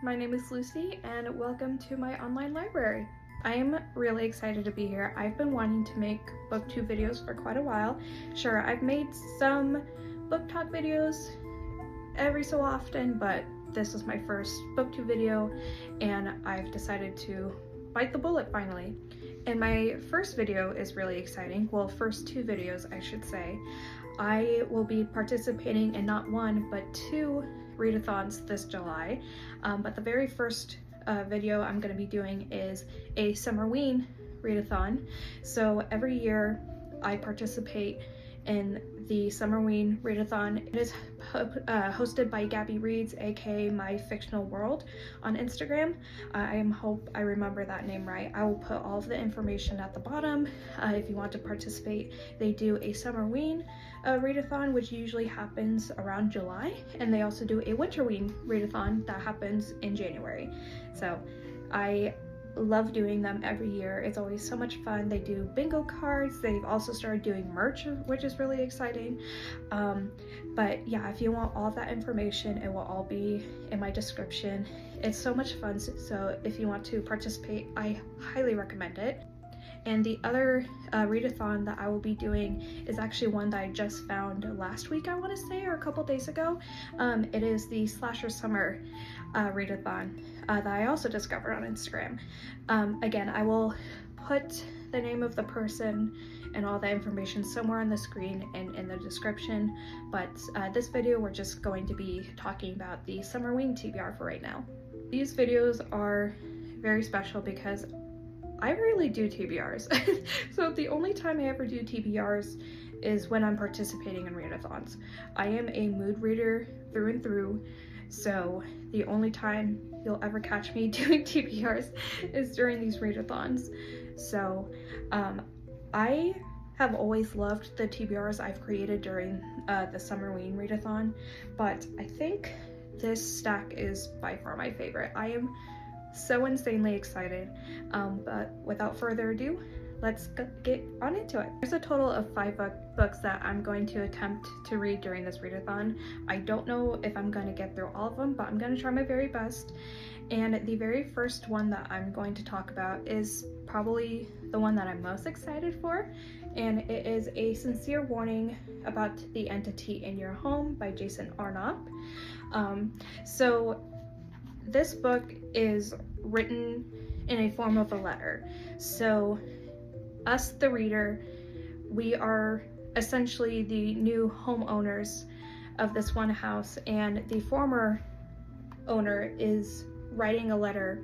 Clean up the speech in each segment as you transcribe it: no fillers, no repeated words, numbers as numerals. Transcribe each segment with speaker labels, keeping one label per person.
Speaker 1: my name is Lucy and welcome to my online library. I am really excited to be here. I've been wanting to make booktube videos for quite a while. Sure, I've made some book talk videos every so often, but this is my first booktube video and I've decided to bite the bullet finally. And my first video is really exciting. Well, first two videos, I should say. I will be participating in not one, but two readathons this July. But the very first video I'm going to be doing is a Summerween readathon. So every year I participate in the Summerween readathon. It is hosted by Gabby Reads, aka My Fictional World, on Instagram. I hope I remember that name right. I will put all of the information at the bottom if you want to participate. They do a Summerween readathon, which usually happens around July, and they also do a Winterween readathon that happens in January. So I love doing them every year. It's always so much fun. They do bingo cards. They've also started doing merch, which is really exciting. But yeah, if you want all of that information, it will all be in my description. It's so much fun, so if you want to participate, I highly recommend it. And the other readathon that I will be doing is actually one that I just found last week, I want to say, or a couple days ago. It is the Slasher Summer readathon that I also discovered on Instagram. Again, I will put the name of the person and all the information somewhere on the screen and in the description, but this video we're just going to be talking about the Summerween TBR for right now. These videos are very special because I rarely do TBRs. So the only time I ever do TBRs is when I'm participating in readathons. I am a mood reader through and through, so the only time you'll ever catch me doing TBRs is during these readathons. So I have always loved the TBRs I've created during the Summerween readathon, but I think this stack is by far my favorite. I am so insanely excited, but without further ado, let's get on into it. There's a total of 5 books that I'm going to attempt to read during this readathon. I don't know if I'm going to get through all of them, but I'm going to try my very best. And the very first one that I'm going to talk about is probably the one that I'm most excited for, and it is A Sincere Warning About the Entity in Your Home by Jason Arnott. So this book is written in a form of a letter. So us, the reader, we are essentially the new homeowners of this one house, and the former owner is writing a letter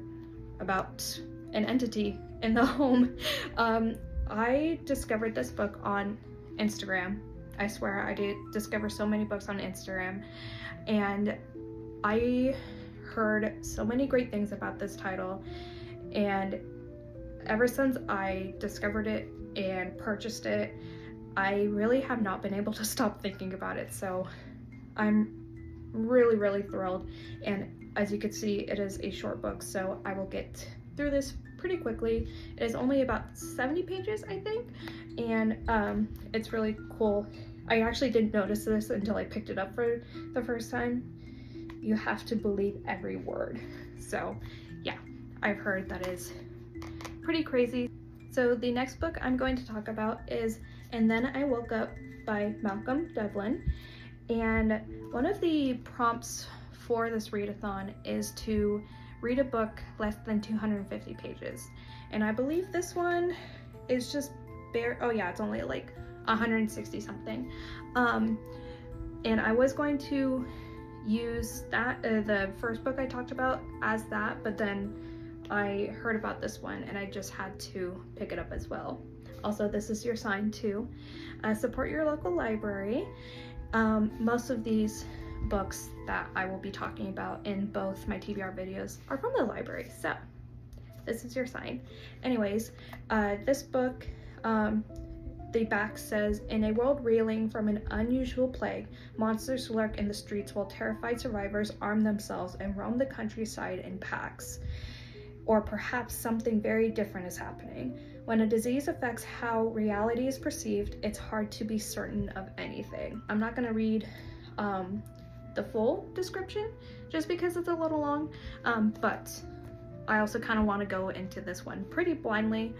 Speaker 1: about an entity in the home. I discovered this book on Instagram. I swear I did discover so many books on Instagram, and I heard so many great things about this title, and ever since I discovered it and purchased it, I really have not been able to stop thinking about it. So I'm really thrilled, and as you can see, it is a short book, so I will get through this pretty quickly. It is only about 70 pages, I think, and it's really cool. I actually didn't notice this until I picked it up for the first time. You have to believe every word. So yeah, I've heard that is pretty crazy. So the next book I'm going to talk about is And Then I Woke Up by Malcolm Devlin. And one of the prompts for this readathon is to read a book less than 250 pages. And I believe this one is just it's only like 160 something. And I was going to use that the first book I talked about as that, but then I heard about this one and I just had to pick it up as well. Also, this is your sign too. Support your local library. Most of these books that I will be talking about in both my TBR videos are from the library, so this is your sign. Anyways, this book, the back says, in a world reeling from an unusual plague, monsters lurk in the streets while terrified survivors arm themselves and roam the countryside in packs. Or perhaps something very different is happening. When a disease affects how reality is perceived, it's hard to be certain of anything. I'm not going to read the full description just because it's a little long, but I also kind of want to go into this one pretty blindly,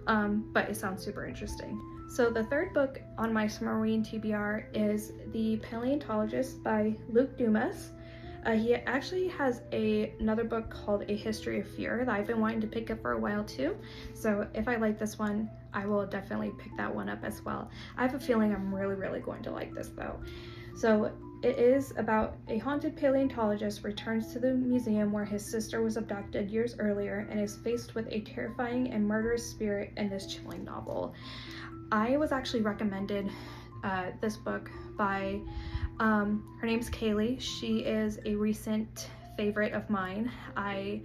Speaker 1: but it sounds super interesting. So the third book on my Summerween TBR is The Paleontologist by Luke Dumas. He actually has another book called A History of Fear that I've been wanting to pick up for a while too. So if I like this one, I will definitely pick that one up as well. I have a feeling I'm really going to like this though. So it is about a haunted paleontologist returns to the museum where his sister was abducted years earlier and is faced with a terrifying and murderous spirit in this chilling novel. I was actually recommended this book by her name's Kaylee. She is a recent favorite of mine. I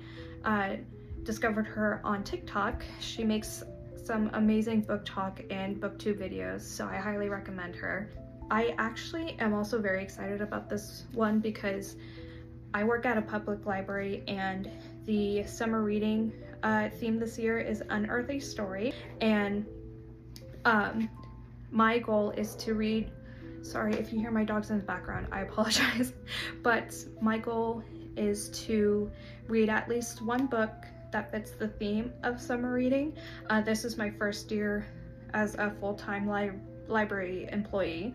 Speaker 1: discovered her on TikTok. She makes some amazing book talk and booktube videos, so I highly recommend her. I actually am also very excited about this one because I work at a public library and the summer reading theme this year is Unearth a Story, and my goal is to read, sorry if you hear my dogs in the background, I apologize, but my goal is to read at least one book that fits the theme of summer reading. This is my first year as a full-time library employee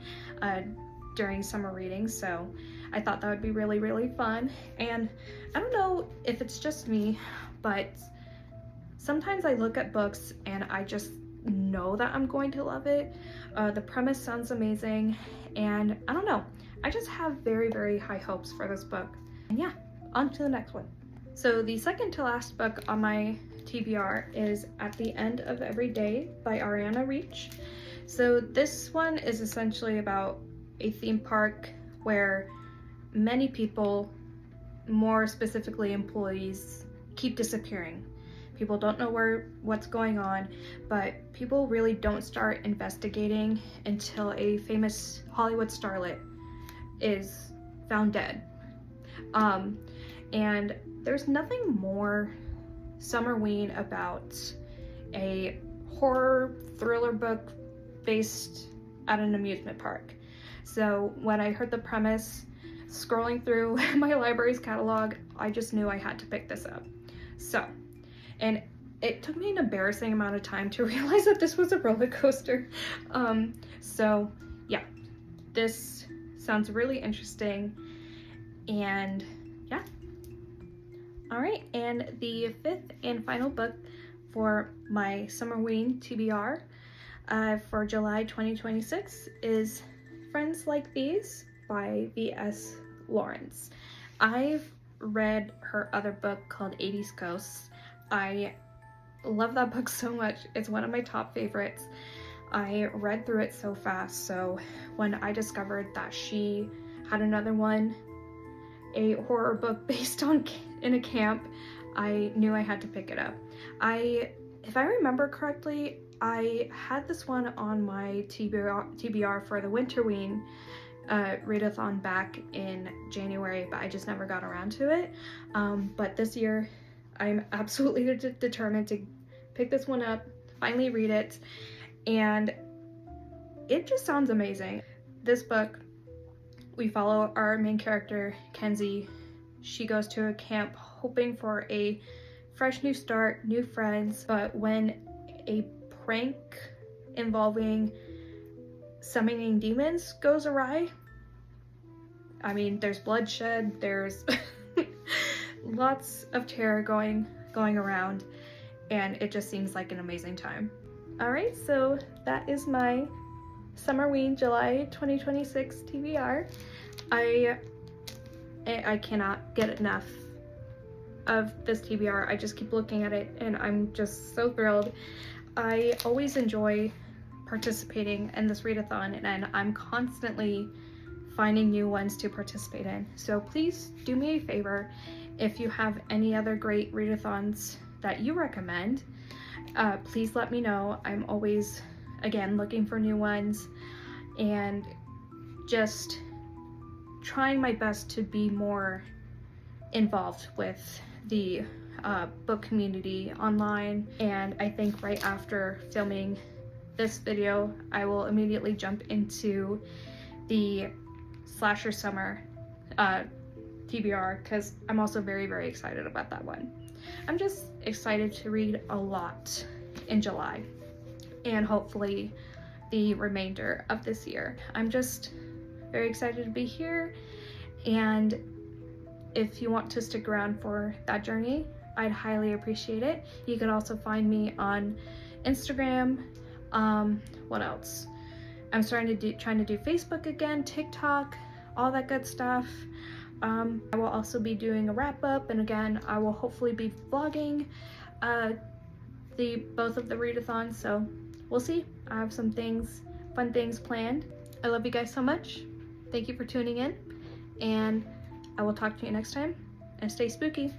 Speaker 1: during summer reading, so I thought that would be really fun. And I don't know if it's just me, but sometimes I look at books and I just know that I'm going to love it. The premise sounds amazing, and I don't know, I just have very high hopes for this book. And yeah, on to the next one. So the second to last book on my TBR is At the End of Every Day by Ariana Reach. So this one is essentially about a theme park where many people, more specifically employees, keep disappearing. People don't know what's going on, but people really don't start investigating until a famous Hollywood starlet is found dead. And there's nothing more Summerween about a horror thriller book based at an amusement park. So when I heard the premise, scrolling through my library's catalog, I just knew I had to pick this up. So, and it took me an embarrassing amount of time to realize that this was a roller coaster. So yeah, this sounds really interesting, and yeah. All right, and the fifth and final book for my Summerween TBR for July 2026 is Friends Like These by V.S. Lawrence. I've read her other book called 80s Ghosts. I love that book so much. It's one of my top favorites. I read through it so fast, so when I discovered that she had another one, a horror book based in a camp, I knew I had to pick it up. If I remember correctly, I had this one on my TBR for the Winterween readathon back in January, but I just never got around to it. But this year, I'm absolutely determined to pick this one up, finally read it, and it just sounds amazing. This book, we follow our main character, Kenzie. She goes to a camp hoping for a fresh new start, new friends, but when a prank involving summoning demons goes awry, I mean, there's bloodshed, there's lots of terror going around, and it just seems like an amazing time. All right, so that is my Summerween July 2026 TBR. I cannot get enough of this TBR. I just keep looking at it and I'm just so thrilled. I always enjoy participating in this readathon, and I'm constantly finding new ones to participate in. So please do me a favor, if you have any other great readathons that you recommend, please let me know. I'm always, again, looking for new ones and just trying my best to be more involved with the book community online. And I think right after filming this video, I will immediately jump into the Slasher Summer TBR, because I'm also very, very excited about that one. I'm just excited to read a lot in July and hopefully the remainder of this year. I'm just very excited to be here, and if you want to stick around for that journey, I'd highly appreciate it. You can also find me on Instagram. What else? I'm trying to do Facebook again, TikTok, all that good stuff. I will also be doing a wrap up, and again, I will hopefully be vlogging both of the readathons, so we'll see. I have some fun things planned. I love you guys so much. Thank you for tuning in, and I will talk to you next time, and stay spooky.